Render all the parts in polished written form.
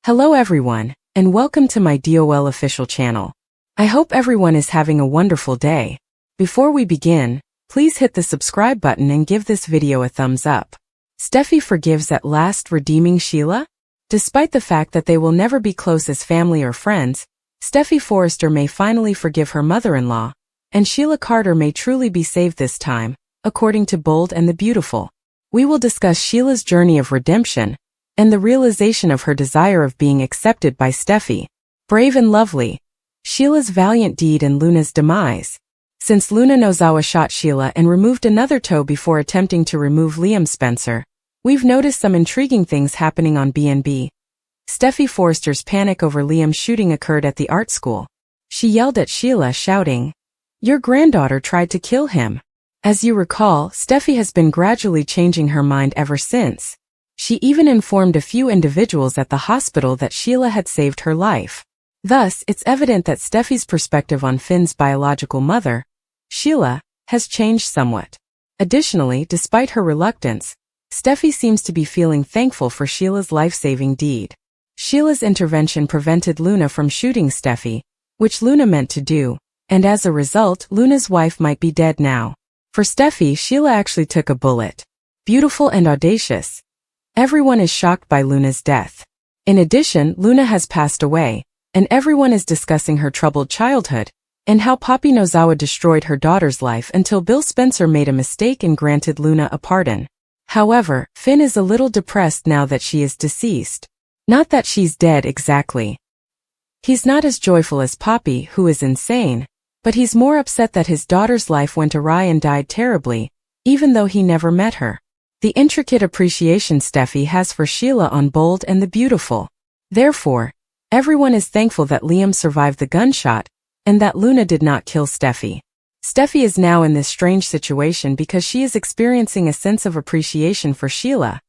Hello everyone, and welcome to my DOL official channel. I hope everyone is having a wonderful day. Before we begin, please hit the subscribe button and give this video a thumbs up. Steffy forgives at last, redeeming Sheila? Despite the fact that they will never be close as family or friends, Steffy Forrester may finally forgive her mother-in-law, and Sheila Carter may truly be saved this time, according to Bold and the Beautiful. We will discuss Sheila's journey of redemption, and the realization of her desire of being accepted by Steffy. Brave and lovely. Sheila's valiant deed and Luna's demise. Since Luna Nozawa shot Sheila and removed another toe before attempting to remove Liam Spencer, we've noticed some intriguing things happening on B&B. Steffy Forrester's panic over Liam's shooting occurred at the art school. She yelled at Sheila, shouting, "Your granddaughter tried to kill him." As you recall, Steffy has been gradually changing her mind ever since. She even informed a few individuals at the hospital that Sheila had saved her life. Thus, it's evident that Steffy's perspective on Finn's biological mother, Sheila, has changed somewhat. Additionally, despite her reluctance, Steffy seems to be feeling thankful for Sheila's life-saving deed. Sheila's intervention prevented Luna from shooting Steffy, which Luna meant to do, and as a result, Luna's wife might be dead now. For Steffy, Sheila actually took a bullet. Beautiful and audacious. Everyone is shocked by Luna's death. In addition, Luna has passed away, and everyone is discussing her troubled childhood, and how Poppy Nozawa destroyed her daughter's life until Bill Spencer made a mistake and granted Luna a pardon. However, Finn is a little depressed now that she is deceased. Not that she's dead exactly. He's not as joyful as Poppy, who is insane, but he's more upset that his daughter's life went awry and died terribly, even though he never met her. The intricate appreciation Steffy has for Sheila on Bold and the Beautiful. Therefore, everyone is thankful that Liam survived the gunshot, and that Luna did not kill Steffy. Steffy is now in this strange situation because she is experiencing a sense of appreciation for Sheila,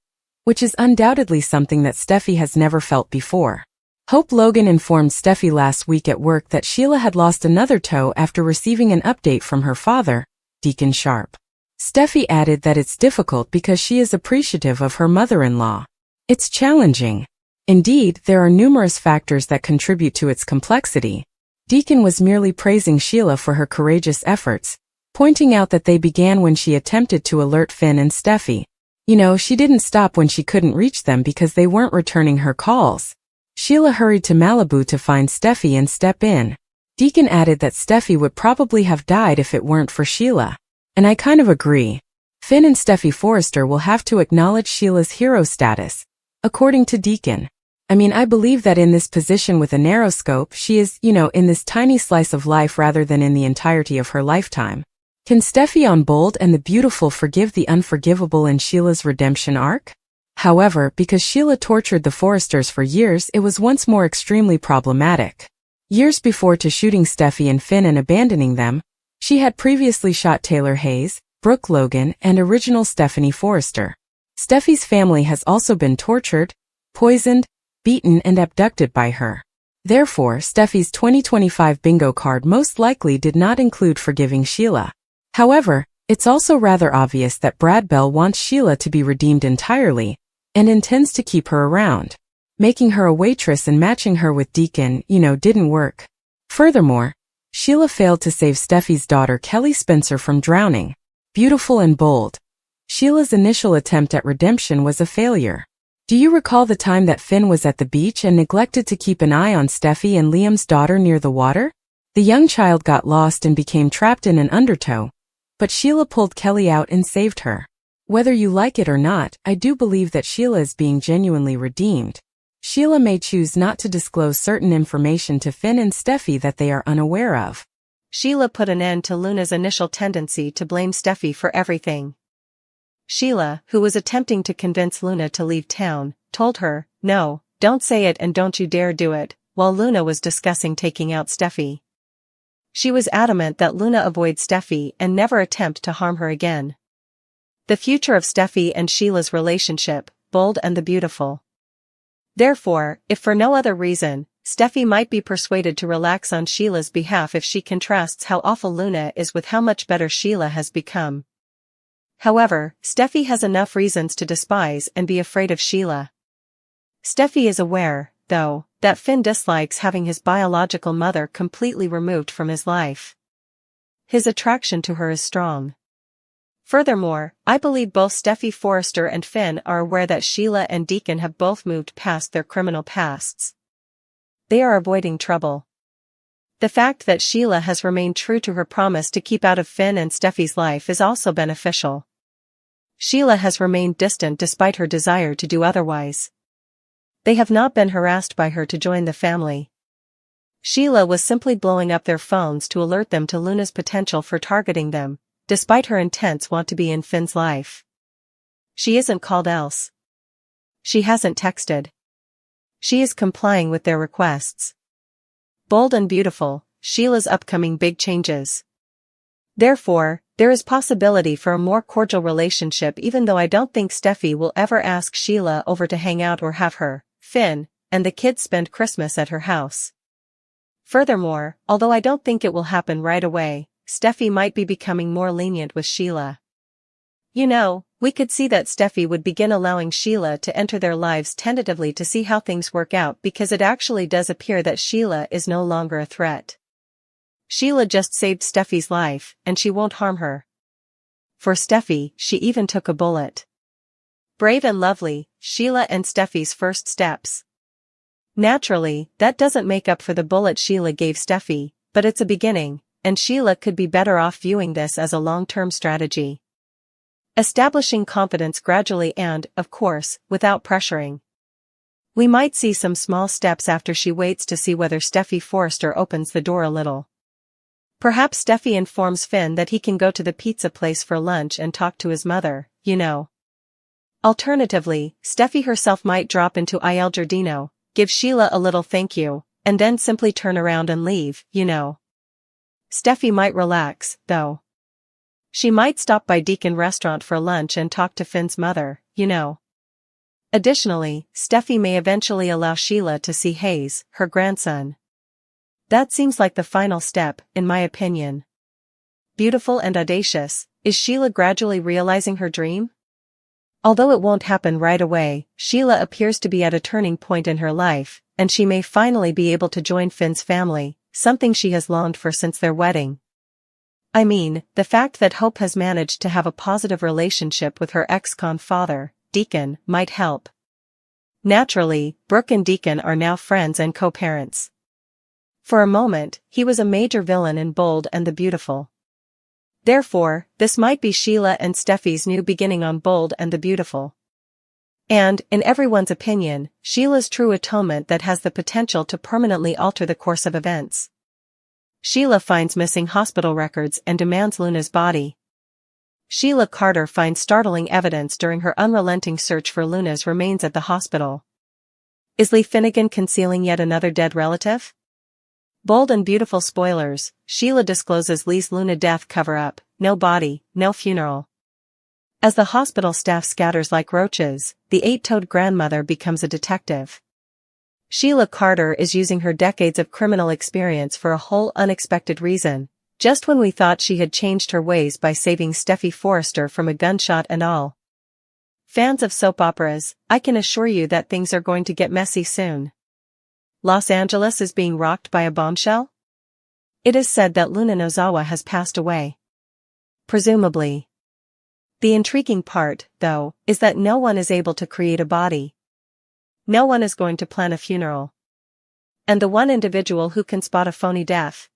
which is undoubtedly something that Steffy has never felt before. Hope Logan informed Steffy last week at work that Sheila had lost another toe after receiving an update from her father, Deacon Sharp. Steffy added that it's difficult because she is appreciative of her mother-in-law. It's challenging. Indeed, there are numerous factors that contribute to its complexity. Deacon was merely praising Sheila for her courageous efforts, pointing out that they began when she attempted to alert Finn and Steffy. She didn't stop when she couldn't reach them because they weren't returning her calls. Sheila hurried to Malibu to find Steffy and step in. Deacon added that Steffy would probably have died if it weren't for Sheila. And I kind of agree. Finn and Steffy Forrester will have to acknowledge Sheila's hero status, according to Deacon. I believe that in this position with a narrow scope, she is, in this tiny slice of life rather than in the entirety of her lifetime. Can Steffy on Bold and the Beautiful forgive the unforgivable in Sheila's redemption arc? However, because Sheila tortured the Forresters for years, it was once more extremely problematic. Years before to shooting Steffy and Finn and abandoning them, she had previously shot Taylor Hayes, Brooke Logan, and original Stephanie Forrester. Steffy's family has also been tortured, poisoned, beaten, and abducted by her. Therefore, Steffy's 2025 bingo card most likely did not include forgiving Sheila. However, it's also rather obvious that Brad Bell wants Sheila to be redeemed entirely, and intends to keep her around. Making her a waitress and matching her with Deacon, didn't work. Furthermore, Sheila failed to save Steffy's daughter Kelly Spencer from drowning. Beautiful and Bold. Sheila's initial attempt at redemption was a failure. Do you recall the time that Finn was at the beach and neglected to keep an eye on Steffy and Liam's daughter near the water? The young child got lost and became trapped in an undertow, but Sheila pulled Kelly out and saved her. Whether you like it or not, I do believe that Sheila is being genuinely redeemed. Sheila may choose not to disclose certain information to Finn and Steffy that they are unaware of. Sheila put an end to Luna's initial tendency to blame Steffy for everything. Sheila, who was attempting to convince Luna to leave town, told her, "No, don't say it and don't you dare do it," while Luna was discussing taking out Steffy. She was adamant that Luna avoid Steffy and never attempt to harm her again. The future of Steffy and Sheila's relationship, Bold and the Beautiful. Therefore, if for no other reason, Steffy might be persuaded to relax on Sheila's behalf if she contrasts how awful Luna is with how much better Sheila has become. However, Steffy has enough reasons to despise and be afraid of Sheila. Steffy is aware though, that Finn dislikes having his biological mother completely removed from his life. His attraction to her is strong. Furthermore, I believe both Steffy Forrester and Finn are aware that Sheila and Deacon have both moved past their criminal pasts. They are avoiding trouble. The fact that Sheila has remained true to her promise to keep out of Finn and Steffy's life is also beneficial. Sheila has remained distant despite her desire to do otherwise. They have not been harassed by her to join the family. Sheila was simply blowing up their phones to alert them to Luna's potential for targeting them, despite her intense want to be in Finn's life. She isn't called else. She hasn't texted. She is complying with their requests. Bold and beautiful, Sheila's upcoming big changes. Therefore, there is possibility for a more cordial relationship, even though I don't think Steffy will ever ask Sheila over to hang out or have her, Finn, and the kids spend Christmas at her house. Furthermore, although I don't think it will happen right away, Steffy might be becoming more lenient with Sheila. You know, we could see that Steffy would begin allowing Sheila to enter their lives tentatively to see how things work out, because it actually does appear that Sheila is no longer a threat. Sheila just saved Steffy's life, and she won't harm her. For Steffy, she even took a bullet. Brave and lovely, Sheila and Steffy's first steps. Naturally, that doesn't make up for the bullet Sheila gave Steffy, but it's a beginning, and Sheila could be better off viewing this as a long-term strategy. Establishing confidence gradually and, of course, without pressuring. We might see some small steps after she waits to see whether Steffy Forrester opens the door a little. Perhaps Steffy informs Finn that he can go to the pizza place for lunch and talk to his mother, you know. Alternatively, Steffy herself might drop into Il Giardino, give Sheila a little thank you, and then simply turn around and leave, you know. Steffy might relax, though. She might stop by Deacon Restaurant for lunch and talk to Finn's mother, you know. Additionally, Steffy may eventually allow Sheila to see Hayes, her grandson. That seems like the final step, in my opinion. Beautiful and audacious, is Sheila gradually realizing her dream? Although it won't happen right away, Sheila appears to be at a turning point in her life, and she may finally be able to join Finn's family, something she has longed for since their wedding. I mean, the fact that Hope has managed to have a positive relationship with her ex-con father, Deacon, might help. Naturally, Brooke and Deacon are now friends and co-parents. For a moment, he was a major villain in Bold and the Beautiful. Therefore, this might be Sheila and Steffy's new beginning on Bold and the Beautiful. And, in everyone's opinion, Sheila's true atonement that has the potential to permanently alter the course of events. Sheila finds missing hospital records and demands Luna's body. Sheila Carter finds startling evidence during her unrelenting search for Luna's remains at the hospital. Is Lee Finnegan concealing yet another dead relative? Bold and Beautiful spoilers, Sheila discloses Lee's Luna death cover-up, no body, no funeral. As the hospital staff scatters like roaches, the eight-toed grandmother becomes a detective. Sheila Carter is using her decades of criminal experience for a whole unexpected reason, just when we thought she had changed her ways by saving Steffy Forrester from a gunshot and all. Fans of soap operas, I can assure you that things are going to get messy soon. Los Angeles is being rocked by a bombshell? It is said that Luna Nozawa has passed away. Presumably. The intriguing part, though, is that no one is able to create a body. No one is going to plan a funeral. And the one individual who can spot a phony death.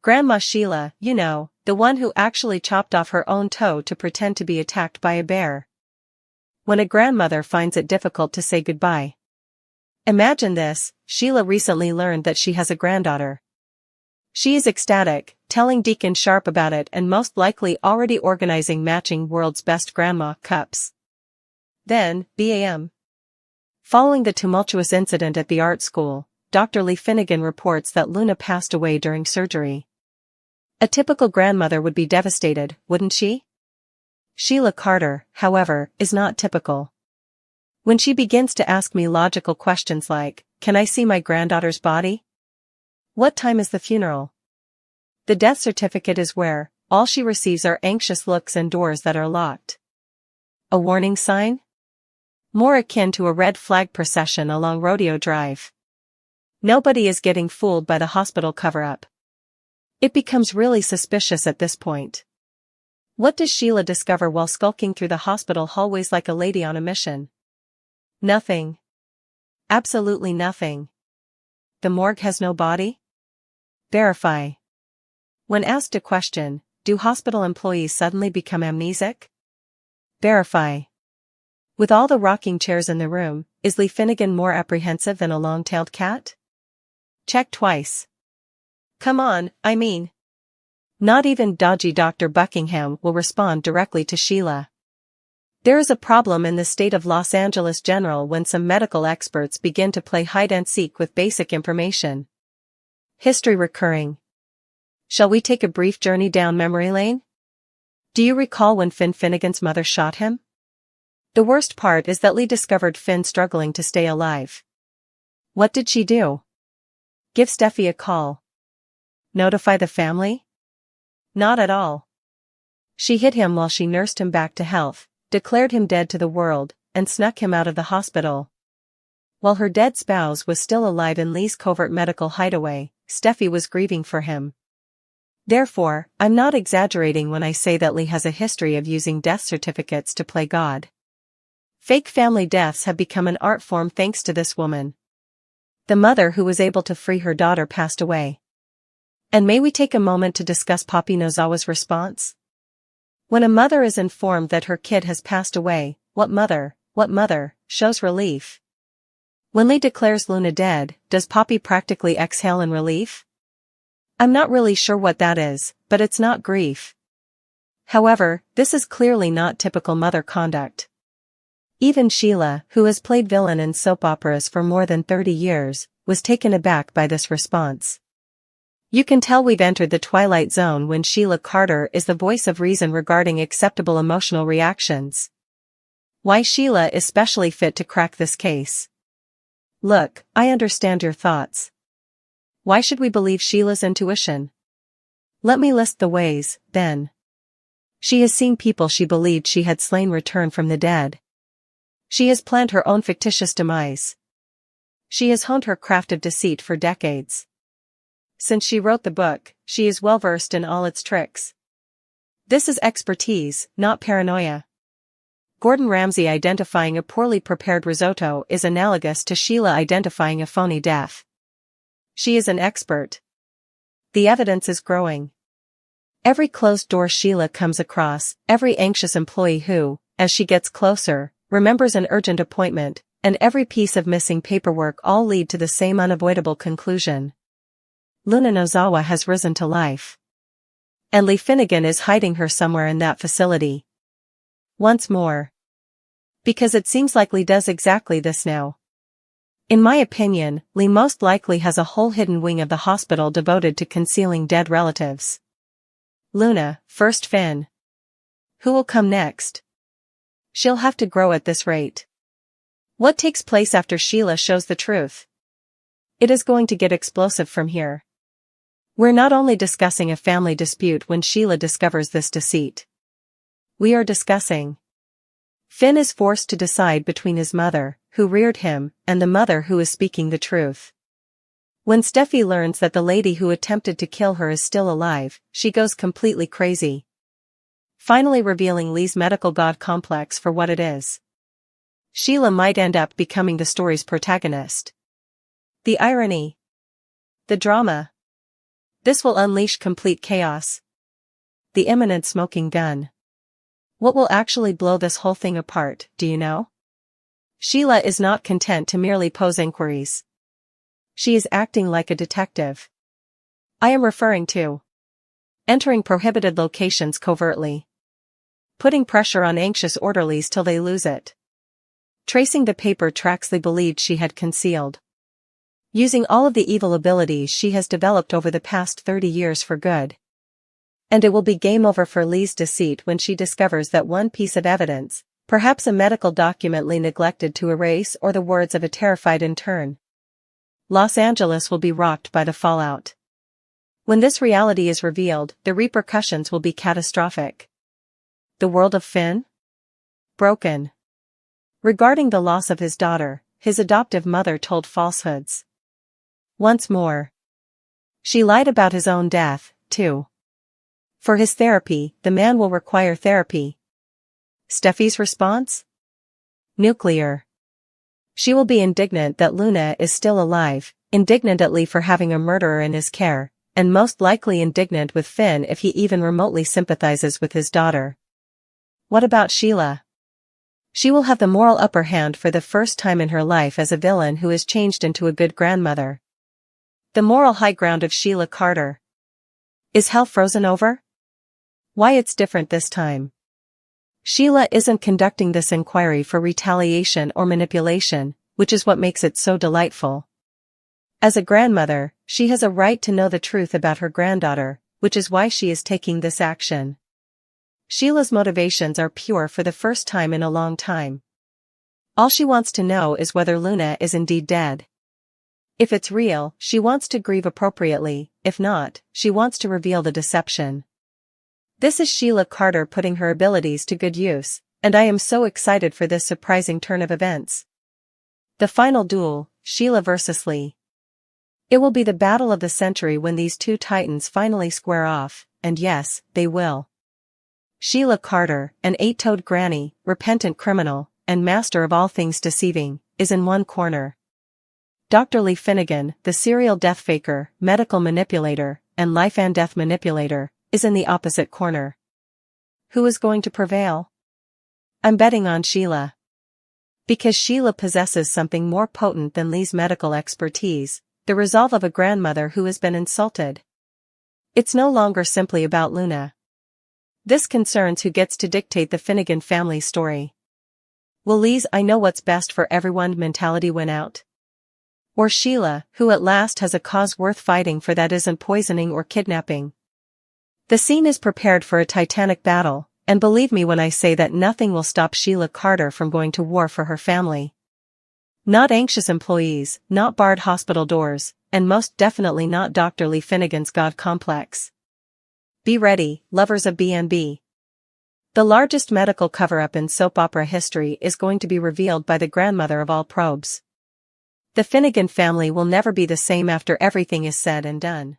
Grandma Sheila, you know, the one who actually chopped off her own toe to pretend to be attacked by a bear. When a grandmother finds it difficult to say goodbye. Imagine this, Sheila recently learned that she has a granddaughter. She is ecstatic, telling Deacon Sharp about it and most likely already organizing matching World's Best Grandma cups. Then, BAM. Following the tumultuous incident at the art school, Dr. Lee Finnegan reports that Luna passed away during surgery. A typical grandmother would be devastated, wouldn't she? Sheila Carter, however, is not typical. When she begins to ask me logical questions like, can I see my granddaughter's body? What time is the funeral? The death certificate is where, all she receives are anxious looks and doors that are locked. A warning sign? More akin to a red flag procession along Rodeo Drive. Nobody is getting fooled by the hospital cover-up. It becomes really suspicious at this point. What does Sheila discover while skulking through the hospital hallways like a lady on a mission? Nothing. Absolutely nothing. The morgue has no body? Verify. When asked a question, do hospital employees suddenly become amnesic? Verify. With all the rocking chairs in the room, is Lee Finnegan more apprehensive than a long-tailed cat? Check twice. Come on, I mean. Not even dodgy Dr. Buckingham will respond directly to Sheila. There is a problem in the state of Los Angeles General when some medical experts begin to play hide-and-seek with basic information. History recurring. Shall we take a brief journey down memory lane? Do you recall when Finnegan's mother shot him? The worst part is that Lee discovered Finn struggling to stay alive. What did she do? Give Steffy a call. Notify the family? Not at all. She hid him while she nursed him back to health, declared him dead to the world, and snuck him out of the hospital. While her dead spouse was still alive in Lee's covert medical hideaway, Steffy was grieving for him. Therefore, I'm not exaggerating when I say that Lee has a history of using death certificates to play God. Fake family deaths have become an art form thanks to this woman. The mother who was able to free her daughter passed away. And may we take a moment to discuss Poppy Nozawa's response? When a mother is informed that her kid has passed away, what mother, shows relief? When Lee declares Luna dead, does Poppy practically exhale in relief? I'm not really sure what that is, but it's not grief. However, this is clearly not typical mother conduct. Even Sheila, who has played villain in soap operas for more than 30 years, was taken aback by this response. You can tell we've entered the twilight zone when Sheila Carter is the voice of reason regarding acceptable emotional reactions. Why Sheila is specially fit to crack this case. Look, I understand your thoughts. Why should we believe Sheila's intuition? Let me list the ways, then. She has seen people she believed she had slain return from the dead. She has planned her own fictitious demise. She has honed her craft of deceit for decades. Since she wrote the book, she is well versed in all its tricks. This is expertise, not paranoia. Gordon Ramsay identifying a poorly prepared risotto is analogous to Sheila identifying a phony death. She is an expert. The evidence is growing. Every closed door Sheila comes across, every anxious employee who, as she gets closer, remembers an urgent appointment, and every piece of missing paperwork all lead to the same unavoidable conclusion. Luna Nozawa has risen to life. And Lee Finnegan is hiding her somewhere in that facility. Once more. Because it seems like Lee does exactly this now. In my opinion, Lee most likely has a whole hidden wing of the hospital devoted to concealing dead relatives. Luna, first Finn. Who will come next? She'll have to grow at this rate. What takes place after Sheila shows the truth? It is going to get explosive from here. We're not only discussing a family dispute when Sheila discovers this deceit. We are discussing. Finn is forced to decide between his mother, who reared him, and the mother who is speaking the truth. When Steffy learns that the lady who attempted to kill her is still alive, she goes completely crazy. Finally revealing Lee's medical god complex for what it is. Sheila might end up becoming the story's protagonist. The irony. The drama. This will unleash complete chaos. The imminent smoking gun. What will actually blow this whole thing apart, do you know? Sheila is not content to merely pose inquiries. She is acting like a detective. I am referring to entering prohibited locations covertly. Putting pressure on anxious orderlies till they lose it. Tracing the paper tracks they believed she had concealed. Using all of the evil abilities she has developed over the past 30 years for good. And it will be game over for Lee's deceit when she discovers that one piece of evidence, perhaps a medical document Lee neglected to erase or the words of a terrified intern. Los Angeles will be rocked by the fallout. When this reality is revealed, the repercussions will be catastrophic. The world of Finn? Broken. Regarding the loss of his daughter, his adoptive mother told falsehoods. Once more. She lied about his own death, too. For his therapy, the man will require therapy. Steffy's response? Nuclear. She will be indignant that Luna is still alive, indignant at Lee for having a murderer in his care, and most likely indignant with Finn if he even remotely sympathizes with his daughter. What about Sheila? She will have the moral upper hand for the first time in her life as a villain who is changed into a good grandmother. The moral high ground of Sheila Carter. Is hell frozen over? Why it's different this time. Sheila isn't conducting this inquiry for retaliation or manipulation, which is what makes it so delightful. As a grandmother, she has a right to know the truth about her granddaughter, which is why she is taking this action. Sheila's motivations are pure for the first time in a long time. All she wants to know is whether Luna is indeed dead. If it's real, she wants to grieve appropriately; if not, she wants to reveal the deception. This is Sheila Carter putting her abilities to good use, and I am so excited for this surprising turn of events. The final duel, Sheila versus Lee. It will be the battle of the century when these two titans finally square off, and yes, they will. Sheila Carter, an eight-toed granny, repentant criminal, and master of all things deceiving, is in one corner. Dr. Lee Finnegan, the serial death faker, medical manipulator, and life and death manipulator, is in the opposite corner. Who is going to prevail? I'm betting on Sheila. Because Sheila possesses something more potent than Lee's medical expertise, the resolve of a grandmother who has been insulted. It's no longer simply about Luna. This concerns who gets to dictate the Finnegan family story. Will Lee's "I know what's best for everyone" mentality win out? Or Sheila, who at last has a cause worth fighting for that isn't poisoning or kidnapping? The scene is prepared for a titanic battle, and believe me when I say that nothing will stop Sheila Carter from going to war for her family. Not anxious employees, not barred hospital doors, and most definitely not Dr. Lee Finnegan's God complex. Be ready, lovers of B&B. The largest medical cover-up in soap opera history is going to be revealed by the grandmother of all probes. The Finnegan family will never be the same after everything is said and done.